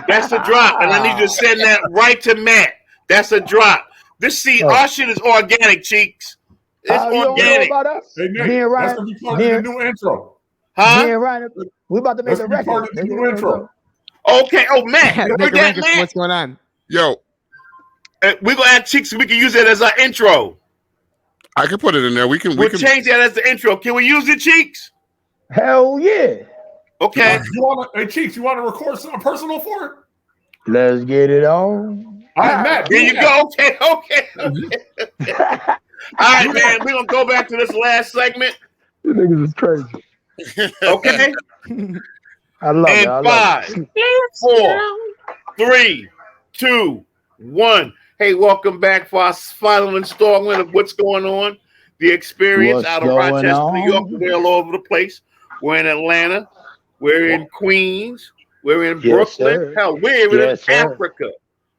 That's a drop, and I need you to send that right to Matt. That's a drop. Our shit is organic, cheeks. It's You don't know organic. about us? Hey, Me Nate, and that's Ryan. gonna be part of the new intro. Me Huh? and Ryan. We about to make That's a gonna be part record. of the new intro. Okay. Oh, Matt, you Make heard a that, record for Matt? what's going on. Yo, We're gonna add cheeks. So we can use that as our intro. I can put it in there. We can Change that as the intro. Can we use it, cheeks? Hell yeah. Okay. Hey, Cheeks, you want to record something personal for it? Let's get it on. All right, Matt. There you go. Okay. All right, man. We're gonna go back to this last segment. You niggas is crazy. Okay. I love it. And I love 5, 4, 3, 2, 1. Hey, welcome back for our final installment of What's Going On, the experience What's out of going Rochester, on? New York. We're all over the place. We're in Atlanta. We're in Queens. We're in Yes, Brooklyn. sir. Hell, we're even Yes, in sir. Africa.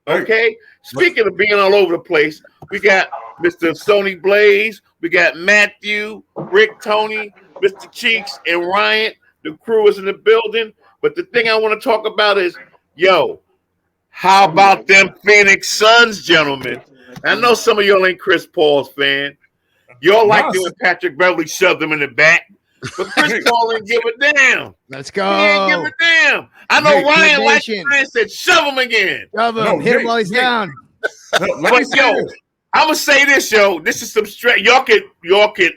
Okay. Speaking of being all over the place, we got Mr. Sony Blaze. We got Matthew, Rick, Tony, Mr. Cheeks, and Ryan. The crew is in the building. But the thing I want to talk about is, how about them Phoenix Suns, gentlemen? I know some of y'all ain't Chris Paul's fan. Y'all like doing Patrick Beverly shoved them in the back. But Chris Paul didn't give a damn. Let's He go. didn't give a damn. I know Nate, Ryan liked Nation. Ryan said shove him again. Shove him. No, Hit him Nate, while he's Nate. down. Let me But say yo, this. I'm gonna say this, yo. This is some straight. Y'all can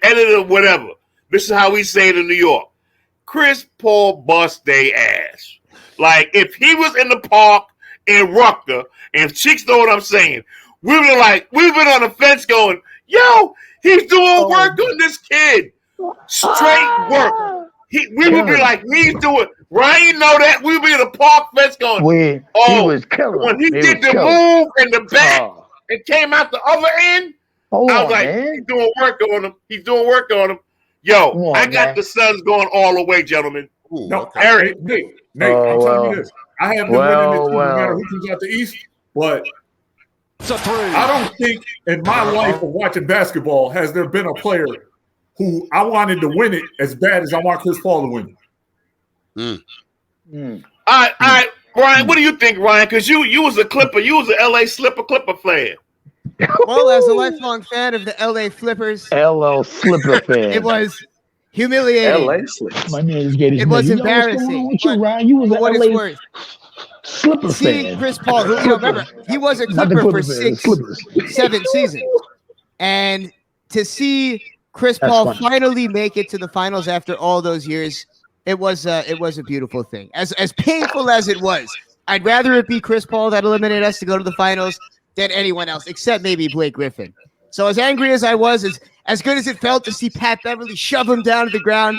edit it or whatever. This is how we say it in New York. Chris Paul bust they ass. Like if he was in the park in Rutger, and Cheeks know what I'm saying, we've been on the fence going, yo, he's doing work on this kid. Straight work. We would be like, he's doing. Ryan know that. We would be in the park fence going, He was killing. when he did was the killing. move in the back and came out the other end, Hold I on, was like, man. he's doing work on him. He's doing work on him. Yo, Come on, I got man. the Suns going all the way, gentlemen. Ooh, No, okay. Eric, Nate, I'm telling you this. I have them winning this team no matter Well. who comes out the East, but I don't think in my life of watching basketball has there been a player who I wanted to win it as bad as I want Chris Paul to win it. All right, Ryan, what do you think, Ryan? Because you was a Clipper. You was an LA Clipper fan. Well, as a lifelong fan of the LA Flippers, LL Slipper fan. it was humiliating. LA Slips. My man is getting. It was Yo, what's going embarrassing. on with you, But Ryan? You was for an what it's LA worth, Slipper seeing fan. Chris Paul, who remember, he was a Not the Clipper for Clipper fan, Slippers. 7 seasons, and to see Chris That's Paul funny. finally make it to the finals after all those years, it was a beautiful thing. As painful as it was, I'd rather it be Chris Paul that eliminated us to go to the finals than anyone else, except maybe Blake Griffin. So as angry as I was, as good as it felt to see Pat Beverly shove him down to the ground,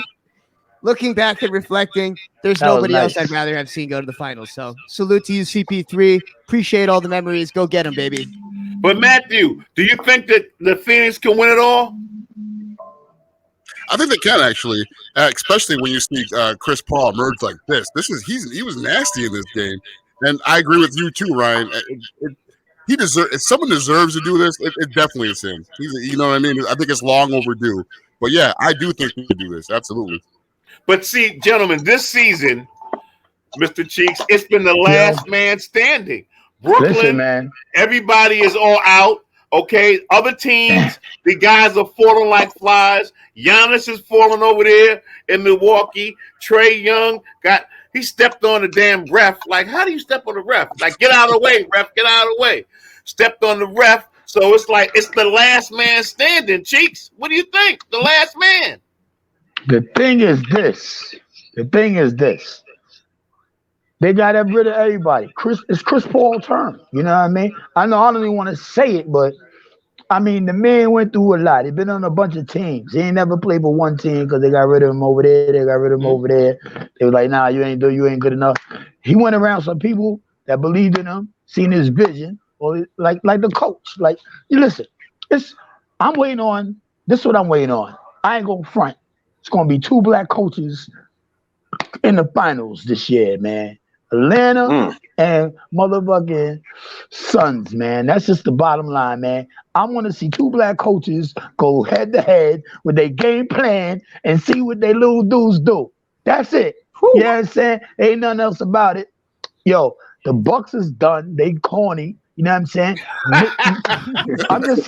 looking back and reflecting, there's That was nobody nice. else I'd rather have seen go to the finals. So salute to you, CP3. Appreciate all the memories. Go get them, baby. But Matthew, do you think that the Phoenix can win it all? I think they can actually, especially when you see Chris Paul emerge like this. He was nasty in this game, and I agree with you too, Ryan. He deserves. If someone deserves to do this, it definitely is him. You know what I mean? I think it's long overdue. But yeah, I do think he can do this. Absolutely. But see, gentlemen, this season, Mr. Cheeks, it's been the last man standing. Brooklyn, Listen, man. Everybody is all out. Okay, other teams, the guys are falling like flies. Giannis is falling over there in Milwaukee. Trae Young he stepped on the damn ref. Like, how do you step on the ref? Like, get out of the way, ref, get out of the way. Stepped on the ref. So it's like it's the last man standing. Cheeks, what do you think? The last man. The thing is this. They got rid of everybody. It's Chris Paul's turn. You know what I mean? I know I don't even want to say it, but I mean, the man went through a lot. He's been on a bunch of teams. He ain't never played for one team because they got rid of him over there. They got rid of him over there. They was like, nah, you ain't good enough. He went around some people that believed in him, seen his vision, or like the coach. Like, you listen, I'm waiting on, this is what I'm waiting on. I ain't gonna front. It's gonna be 2 black coaches in the finals this year, man. Atlanta and motherfucking Suns, man. That's just the bottom line, man. I want to see 2 black coaches go head to head with their game plan and see what they little dudes do. That's it. You know what I'm saying? Ain't nothing else about it. Yo, the Bucks is done. They corny. You know what I'm saying? I'm just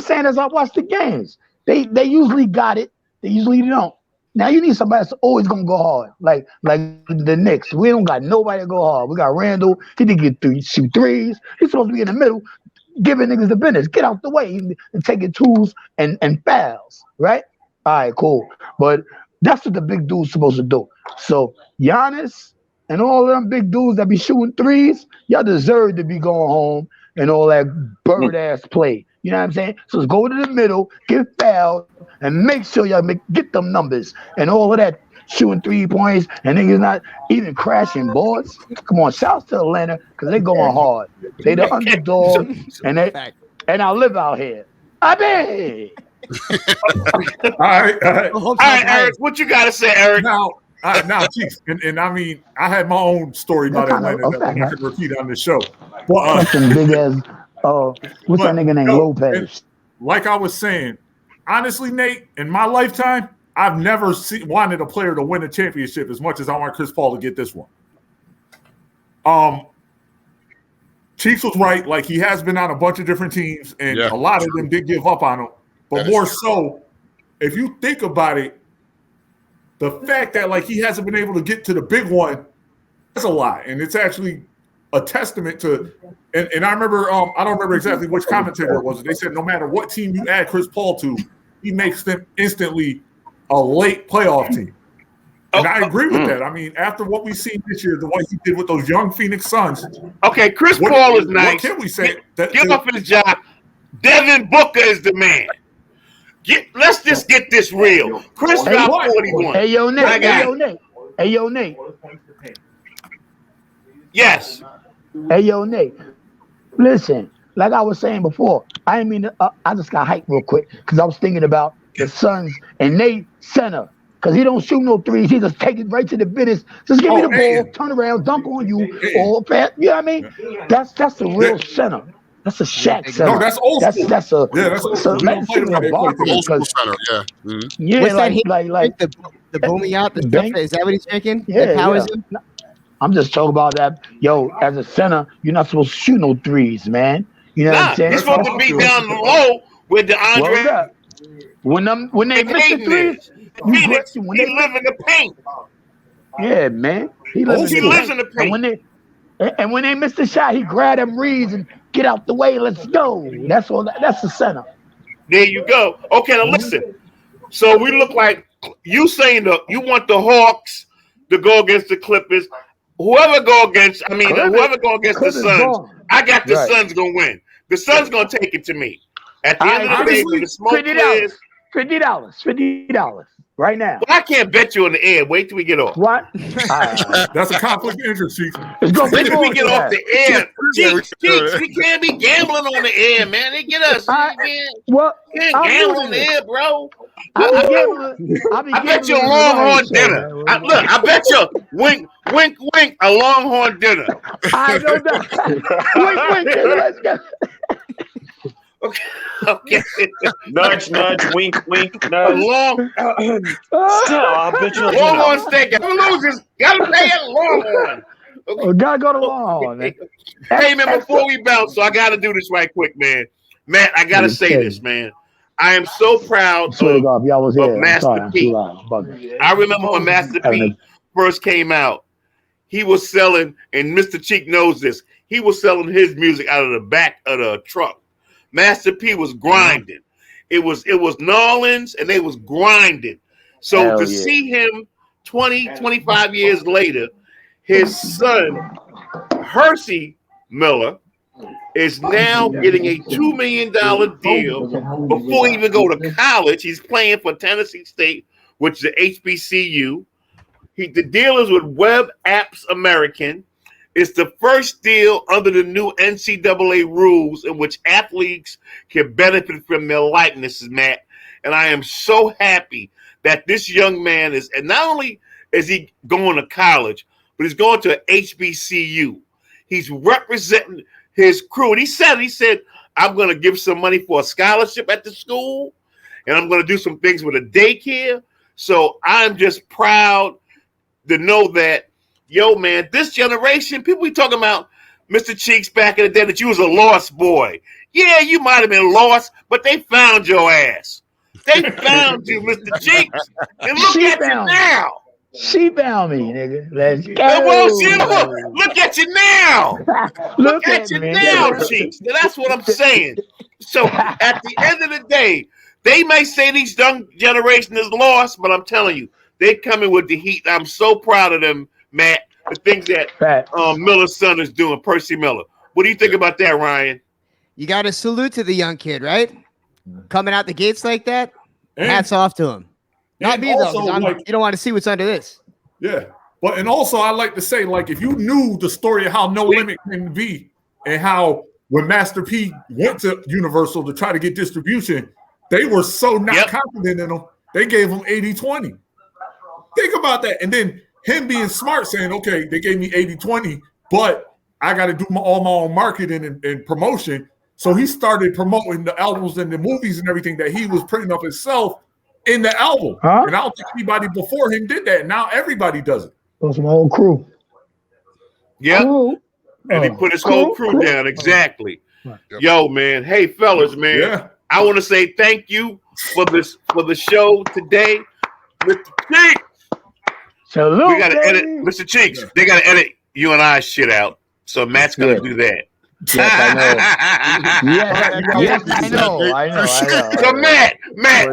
saying as I watch the games. They usually got it. They usually don't. Now you need somebody that's always gonna go hard, like the Knicks. We don't got nobody to go hard. We got Randall. He didn't get shoot threes. He's supposed to be in the middle, giving niggas the business. Get out the way and taking twos and fouls. Right? All right, cool. But that's what the big dude's supposed to do. So Giannis and all of them big dudes that be shooting threes, y'all deserve to be going home and all that bird ass play. You know what I'm saying? So let's go to the middle, get fouled, and make sure y'all get them numbers and all of that shooting 3 points and niggas not even crashing boards. Come on, shouts to Atlanta because they going hard. They the underdog and I live out here. I mean. All right, Eric. What you got to say, Eric? Now, Chiefs, and I mean, I had my own story about Atlanta that I can repeat on the show. But big ass. What's that nigga named Lopez? Like I was saying, honestly, Nate, in my lifetime, I've never wanted a player to win a championship as much as I want Chris Paul to get this one. Chiefs was right. Like, he has been on a bunch of different teams, and a lot of them did give up on him. But more so, if you think about it, the fact that like he hasn't been able to get to the big one, that's a lot, and it's actually a testament to. And I remember, I don't remember exactly which commentator it was. They said no matter what team you add Chris Paul to, he makes them instantly a late playoff team. And I agree with that. I mean, after what we've seen this year, the way he did with those young Phoenix Suns. Okay, Chris Paul is nice. What can we say? Give up his job. Devin Booker is the man. Let's just get this real. Chris got 41. Hey, yo, Nate. Yes. Hey, yo, Nate. Listen, like I was saying before, I didn't mean to, I just got hyped real quick because I was thinking about the Suns and Nate center. Because he don't shoot no threes. He just take it right to the business. Just give me the ball, turn around, dunk on you. Or pass. You know what I mean? That's the real center. That's a Shaq center. No, that's old school. That's a old school center. Yeah. Mm-hmm. Yeah, what's like the booming out, the stuff. Is that what he's drinking? Yeah, that powers him? I'm just talking about that. Yo, as a center, you're not supposed to shoot no threes, man. You know what I'm saying? You're supposed to be down low with the Andre. When they miss the threes, Phoenix, he live in the paint. Yeah, man. He lives in the paint. And when they miss the shot, he grab them reads and get out the way. Let's go. That's all. That's the center. There you go. Okay, now listen. So we look like you saying you want the Hawks to go against the Clippers. Whoever go against the Suns, I got the Suns gonna win. The Suns gonna take it to me. At the end of the day, when the smoke clears, $50. right now. But I can't bet you on the air. Wait till we get off. What? That's a conflict of interest, Chief. It's gonna Wait be till we more get than off that. the air. Cheeks, we can't be gambling on the air, man. They get us. Well, You can't I'm gamble losing on the it. air, bro. I bet you a Longhorn dinner. I bet you wink, wink, wink, a Longhorn dinner. I know that. Wink, nigga, let's go. Okay. Nudge, nudge, wink, wink, A nudge. long Still, I bet you. Longhorn steak. If I'm losing, gotta pay it Longhorn. Oh, gotta go to Longhorn, man. Hey, man, before we bounce, so I gotta do this right quick, man. Matt, I gotta say this, man. I am so proud Swear to God, if y'all was here. of I'm Master sorry, I'm P. too loud. I'm bugging. I remember when Master P first came out, he was selling, and Mr. Cheek knows this, he was selling his music out of the back of the truck. Master P was grinding. It was Nolans, and they was grinding. So Hell to yeah. see him 20, 25 years later, his son, Hersey Miller, is now getting a $2 million deal before he even go to college. He's playing for Tennessee State, which is the HBCU. The deal is with Web Apps American. It's the first deal under the new NCAA rules in which athletes can benefit from their likenesses, Matt. And I am so happy that this young man is, and not only is he going to college, but he's going to HBCU. He's representing his crew. And he said, I'm going to give some money for a scholarship at the school, and I'm going to do some things with a daycare. So I'm just proud to know that, yo, man, this generation, people be talking about Mr. Cheeks back in the day that you was a lost boy. Yeah, you might have been lost, but they found your ass. They found you, Mr. Cheeks. And look at you now. She found me, nigga. Let's go. Well, look at you now. Look at you me, now, nigga. Cheeks. Now, that's what I'm saying. So at the end of the day, they may say these young generation is lost, but I'm telling you, they're coming with the heat. I'm so proud of them, Matt. The things that Miller's son is doing, Percy Miller. What do you think about that, Ryan? You got to salute to the young kid, right? Coming out the gates like that. Hats off to him. Not me though. You don't want to see what's under this. Yeah, and also I like to say, like, if you knew the story of how No Limit came to be, and how when Master P went to Universal to try to get distribution, they were so not confident in him, they gave him 80-20. Think about that. And then him being smart, saying, okay, they gave me 80-20, but I got to do all my own marketing and promotion. So he started promoting the albums and the movies and everything that he was printing up himself in the album. And I don't think anybody before him did that. Now everybody does it. That's my whole crew. Yeah. And he put his whole crew down. Exactly. Yo, man. Hey, fellas, man. Yeah. I want to say thank you for the show today. Mr. Cheeks. Salute, we got to edit, baby. Mr. Cheeks. They got to edit you and I shit out. So Matt's going to do that. Yes, I know. So Matt,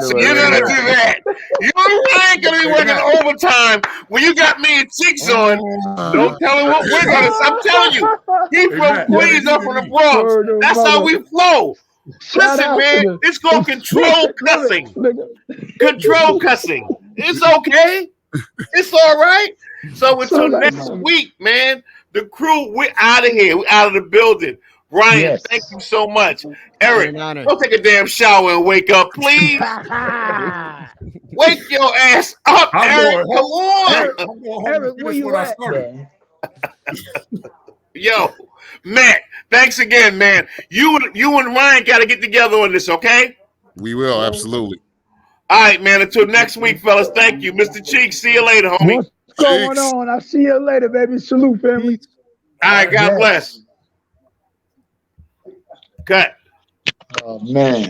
so you're gonna do that. You ain't gonna be working overtime when you got me and Cheeks on. Don't tell him what we're gonna. I'm telling you, he from Queens up from the Bronx. That's how we flow. Listen, man, it's called control cussing. Control cussing. It's okay. It's all right. So until next week, man. The crew, we're out of here. We're out of the building. Ryan, thank you so much. Eric, go take a damn shower and wake up, please. Wake your ass up, Eric. Come on. Eric, where you at, man? Yo, Matt, thanks again, man. You and Ryan got to get together on this, okay? We will, absolutely. All right, man. Until next week, fellas. Thank you. Mr. Cheeks, see you later, homie. What's going on? I'll see you later, baby. Salute, family. All right, God bless. Cut. Oh, man.